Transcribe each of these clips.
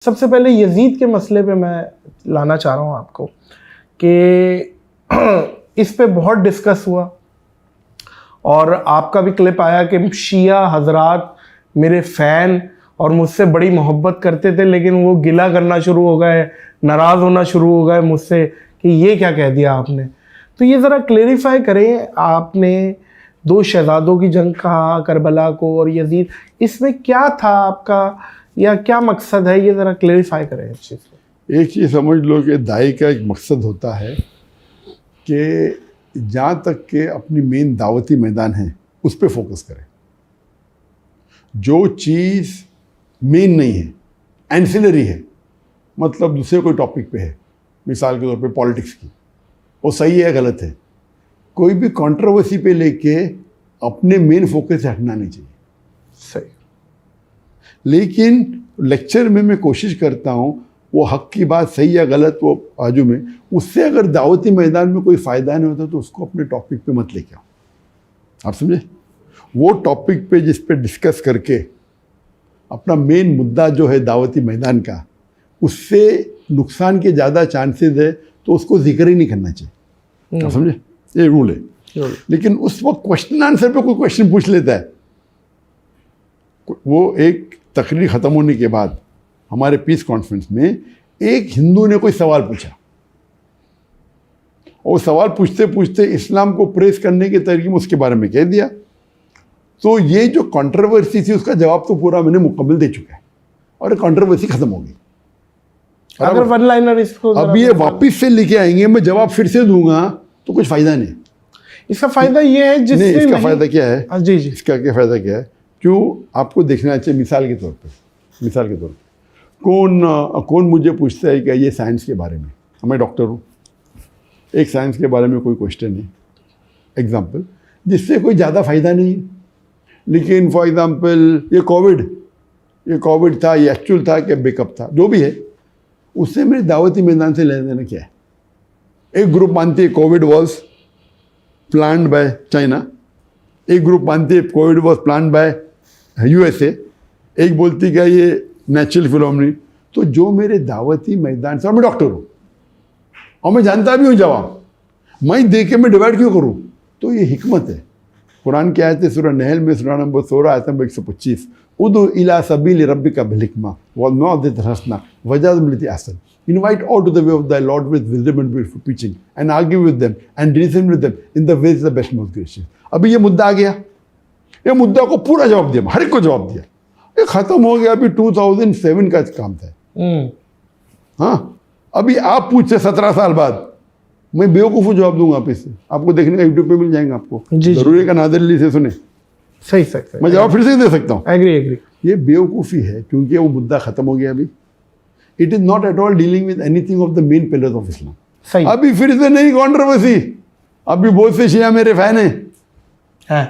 سب سے پہلے یزید کے مسئلے پہ میں لانا چاہ رہا ہوں آپ کو کہ اس پہ بہت ڈسکس ہوا اور آپ کا بھی کلپ آیا کہ شیعہ حضرات میرے فین اور مجھ سے بڑی محبت کرتے تھے لیکن وہ گلہ کرنا شروع ہو گئے، ناراض ہونا شروع ہو گئے مجھ سے کہ یہ کیا کہہ دیا آپ نے. تو یہ ذرا کلیریفائی کریں، آپ نے دو شہزادوں کی جنگ کہا کربلا کو اور یزید، اس میں کیا تھا آپ کا یا کیا مقصد ہے، یہ ذرا کلیریفائی کریں اس چیز کو. ایک چیز سمجھ لو کہ داعی کا ایک مقصد ہوتا ہے کہ جہاں تک کہ اپنی مین دعوتی میدان ہے اس پہ فوکس کریں. جو چیز مین نہیں ہے، اینسلری ہے، مطلب دوسرے کوئی ٹاپک پہ ہے، مثال کے طور پہ پالیٹکس کی، وہ صحیح ہے غلط ہے، کوئی بھی کنٹروورسی پہ لے کے اپنے مین فوکس سے ہٹنا نہیں چاہیے. صحیح. لیکن لیکچر میں کوشش کرتا ہوں وہ حق کی بات صحیح یا غلط وہ بازو میں، اس سے اگر دعوتی میدان میں کوئی فائدہ نہیں ہوتا تو اس کو اپنے ٹاپک پہ مت لے کے آؤ. آپ سمجھے؟ وہ ٹاپک پہ جس پہ ڈسکس کر کے اپنا مین مدعا جو ہے دعوتی میدان کا، اس سے نقصان کے زیادہ چانسز ہے تو اس کو ذکر ہی نہیں کرنا چاہیے. آپ سمجھے؟ یہ رول ہے. لیکن اس وقت کوشچن آنسر پہ کوئی کوشچن پوچھ لیتا ہے. وہ ایک تقریر ختم ہونے کے بعد ہمارے پیس کانفرنس میں ایک ہندو نے کوئی سوال پوچھا اور سوال پوچھتے پوچھتے اسلام کو پریس کرنے کے طریقے میں اس کے بارے میں کہہ دیا. تو یہ جو کنٹروورسی تھی اس کا جواب تو پورا میں نے مکمل دے چکا ہے اور کنٹروورسی ختم ہو گئی. اگر ون لائنر اس کو اب یہ واپس سے لے کے آئیں گے، میں جواب پھر سے دوں گا تو کچھ فائدہ نہیں. اس کا فائدہ یہ ہے جس نہیں، اس کا فائدہ کیا ہے؟ جی جی، اس کا کیا فائدہ کیا ہے؟ کیوں آپ کو دیکھنا چاہیے. مثال کے طور پہ کون مجھے پوچھتا ہے کہ یہ سائنس کے بارے میں، میں ڈاکٹر ہوں، ایک سائنس کے بارے میں کوئی کوشچن ہے ایگزامپل جس سے کوئی زیادہ فائدہ نہیں ہے، لیکن فار ایگزامپل یہ کووڈ تھا، یہ ایکچوئل تھا کہ بیک اپ تھا، جو بھی ہے، اس سے میرے دعوتی میدان سے لینا دینا کیا ہے؟ ایک گروپ مانتی ہے Covid was planned by China, ایک گروپ مانتی ہے Covid was planned by USA، ایک بولتی کہ یہ نیچرل فینومینن. تو جو میرے دعوتی میدان سے، اور میں ڈاکٹر ہوں اور میں جانتا بھی ہوں جواب، میں دیکھ کے میں ڈیوائڈ کیوں کروں؟ تو یہ حکمت ہے. قرآن کی آیت ہے سورہ نحل میں سورہ نمبر 16 آیت نمبر 125، ادعو الی سبیل ربک بالحکمہ والموعظۃ الحسنہ وجادلہم باللتی احسن. Invite all to the way of thy Lord with wisdom and beautiful preaching, and argue with them and reason with them in the ways of the best most gracious. ابھی یہ مدعا آ گیا، یہ مدعا کو پورا جواب دیا، ہر ایک کو جواب دیا، یہ ختم ہو گیا. ابھی 2007 کا کام تھا. ہاں، ابھی آپ پوچھتے 17 سال بعد، میں بیوقوف جواب دوں گا آپ اس سے. آپ کو دیکھنے کا یوٹیوب پہ مل جائیں گا آپ کو. ضروری ہے کہ نادر علی سے سنیں. صحیح. میں جواب پھر سے دے سکتا ہوں. ایگری. یہ بیوقوفی ہے کیونکہ وہ مدعا ختم ہو گیا. ابھی it is not at all dealing with any thing of the main pillars of Islam. ابھی پھر سے نہیں کانٹروورسی. ابھی بہت سے شیعہ میرے فین ہیں،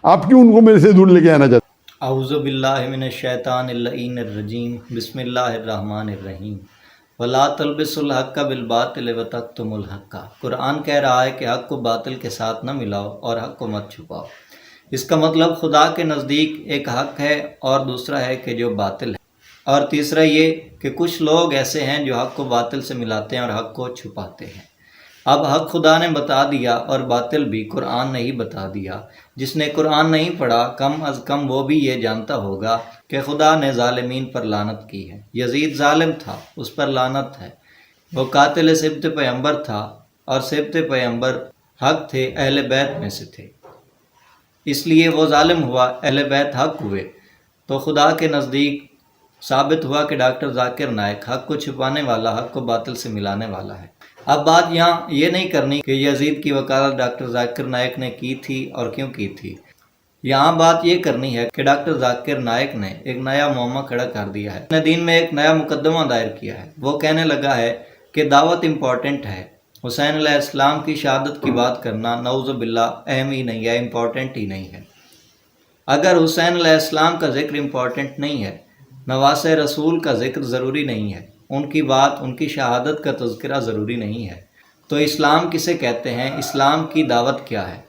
آپ کیوں ان کو میرے سے دور لے کے آنا چاہتے؟ اعوذ باللہ من الشیطان اللعین الرجیم، بسم اللہ الرحمن الرحیم. ولا تلبسوا الحق بالباطل وتکتموا الحق. قرآن کہہ رہا ہے کہ حق کو باطل کے ساتھ نہ ملاؤ اور حق کو مت چھپاؤ. اس کا مطلب خدا کے نزدیک ایک حق ہے اور دوسرا ہے کہ جو باطل ہے، اور تیسرا یہ کہ کچھ لوگ ایسے ہیں جو حق کو باطل سے ملاتے ہیں اور حق کو چھپاتے ہیں. اب حق خدا نے بتا دیا اور باطل بھی قرآن نے ہی بتا دیا. جس نے قرآن نہیں پڑھا کم از کم وہ بھی یہ جانتا ہوگا کہ خدا نے ظالمین پر لعنت کی ہے. یزید ظالم تھا، اس پر لعنت ہے. وہ قاتل سبط پیغمبر تھا اور سبط پیغمبر حق تھے، اہل بیت میں سے تھے، اس لیے وہ ظالم ہوا، اہل بیت حق ہوئے. تو خدا کے نزدیک ثابت ہوا کہ ڈاکٹر ذاکر نائک حق کو چھپانے والا، حق کو باطل سے ملانے والا ہے. اب بات یہاں یہ نہیں کرنی کہ یزید کی وکالت ڈاکٹر ذاکر نائک نے کی تھی اور کیوں کی تھی. یہاں بات یہ کرنی ہے کہ ڈاکٹر ذاکر نائک نے ایک نیا معمہ کھڑا کر دیا ہے، اپنے دین میں ایک نیا مقدمہ دائر کیا ہے. وہ کہنے لگا ہے کہ دعوت امپورٹنٹ ہے. حسین علیہ السلام کی شہادت کی بات کرنا نعوذ باللہ اہم ہی نہیں ہے، امپورٹنٹ ہی نہیں ہے. اگر حسین علیہ السلام کا ذکر امپورٹنٹ نہیں ہے، نواسۂ رسول کا ذکر ضروری نہیں ہے، ان کی بات، ان کی شہادت کا تذکرہ ضروری نہیں ہے، تو اسلام کسے کہتے ہیں؟ اسلام کی دعوت کیا ہے؟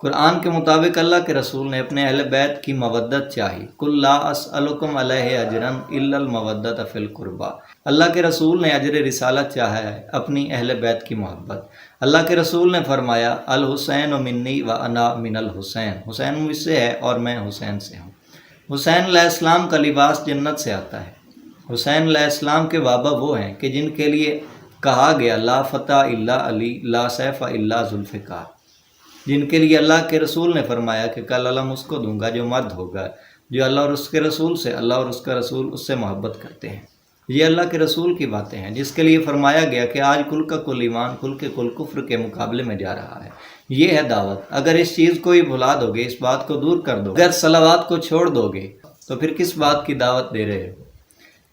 قرآن کے مطابق اللہ کے رسول نے اپنے اہل بیت کی مودت چاہی، قل لا اسألکم علیہ اجرا الا المودۃ فی القربى، اللہ کے رسول نے اجر رسالت چاہا ہے اپنی اہل بیت کی محبت۔ اللہ کے رسول نے فرمایا الحسین منی و انا من الحسین، حسین مجھ سے ہے اور میں حسین سے ہوں۔ حسین علیہ السلام کا لباس جنت سے آتا ہے۔ حسین علیہ السلام کے بابا وہ ہیں کہ جن کے لیے کہا گیا لا فتح الا علی لا سیف الا ذوالفقار، جن کے لیے اللہ کے رسول نے فرمایا کہ کل علم اس کو دوں گا جو مرد ہوگا، جو اللہ اور اس کے رسول سے، اللہ اور اس کا رسول اس سے محبت کرتے ہیں۔ یہ اللہ کے رسول کی باتیں ہیں، جس کے لیے فرمایا گیا کہ آج کل کا کل ایمان کل کے کل کفر کے مقابلے میں جا رہا ہے۔ یہ ہے دعوت۔ اگر اس چیز کو ہی بھلا دو گے، اس بات کو دور کر دو گے، اگر صلوات کو چھوڑ دو گے تو پھر کس بات کی دعوت دے رہے ہو؟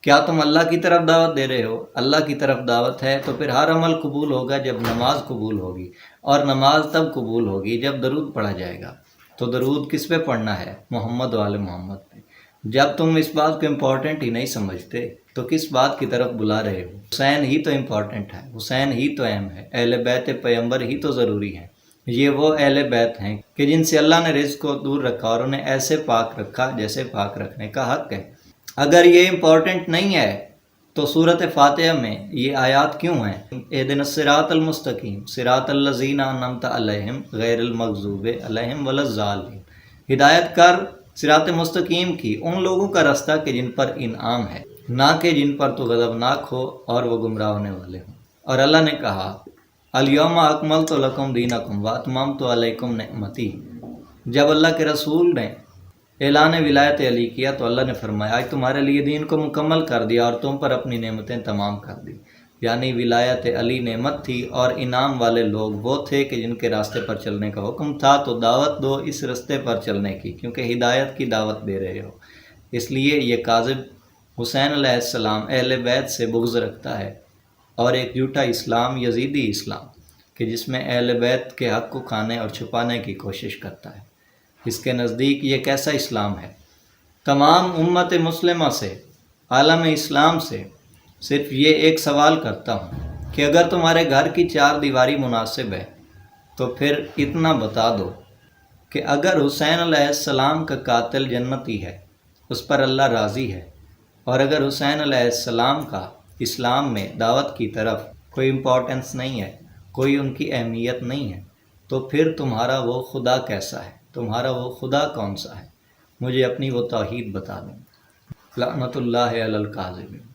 کیا تم اللہ کی طرف دعوت دے رہے ہو؟ اللہ کی طرف دعوت ہے تو پھر ہر عمل قبول ہوگا جب نماز قبول ہوگی، اور نماز تب قبول ہوگی جب درود پڑھا جائے گا۔ تو درود کس پہ پڑھنا ہے؟ محمد و آل محمد پہ۔ جب تم اس بات کو امپورٹنٹ ہی نہیں سمجھتے تو کس بات کی طرف بلا رہے ہو؟ حسین ہی تو امپورٹنٹ ہے، حسین ہی تو اہم ہے، اہل بیت پیغمبر ہی تو ضروری ہیں۔ یہ وہ اہل بیت ہیں کہ جن سے اللہ نے رزق کو دور رکھا اور انہیں ایسے پاک رکھا جیسے پاک رکھنے کا حق ہے۔ اگر یہ امپورٹنٹ نہیں ہے تو سورۃ فاتحہ میں یہ آیات کیوں ہیں؟ اہدنا الصراط المستقیم صراط الذین انعمت علیہم غیر المغضوب علیہم ولا الضالین، ہدایت کر صراط مستقیم کی ان لوگوں کا راستہ کہ جن پر انعام ہے، نہ کہ جن پر تو غضبناک ہو اور وہ گمراہ ہونے والے ہوں۔ اور اللہ نے کہا الیوم اکملت لکم دینکم واتممت علیکم نعمتی۔ جب اللہ کے رسول نے اعلان ولایت علی کیا تو اللہ نے فرمایا آج تمہارے لیے دین کو مکمل کر دیا اور تم پر اپنی نعمتیں تمام کر دی۔ یعنی ولایت علی نعمت تھی اور انعام والے لوگ وہ تھے کہ جن کے راستے پر چلنے کا حکم تھا، تو دعوت دو اس راستے پر چلنے کی، کیونکہ ہدایت کی دعوت دے رہے ہو۔ اس لیے یہ کاذب حسین علیہ السلام اہل بیت سے بغض رکھتا ہے، اور ایک جھوٹا اسلام یزیدی اسلام کہ جس میں اہل بیت کے حق کو کھانے اور چھپانے کی کوشش کرتا ہے، اس کے نزدیک یہ کیسا اسلام ہے؟ تمام امت مسلمہ سے، عالم اسلام سے صرف یہ ایک سوال کرتا ہوں کہ اگر تمہارے گھر کی چار دیواری مناسب ہے تو پھر اتنا بتا دو کہ اگر حسین علیہ السلام کا قاتل جنتی ہے، اس پر اللہ راضی ہے، اور اگر حسین علیہ السلام کا اسلام میں دعوت کی طرف کوئی امپورٹنس نہیں ہے، کوئی ان کی اہمیت نہیں ہے، تو پھر تمہارا وہ خدا کیسا ہے؟ تمہارا وہ خدا کون سا ہے؟ مجھے اپنی وہ توحید بتا دیں۔ لعنت اللہ علی الکاذبین۔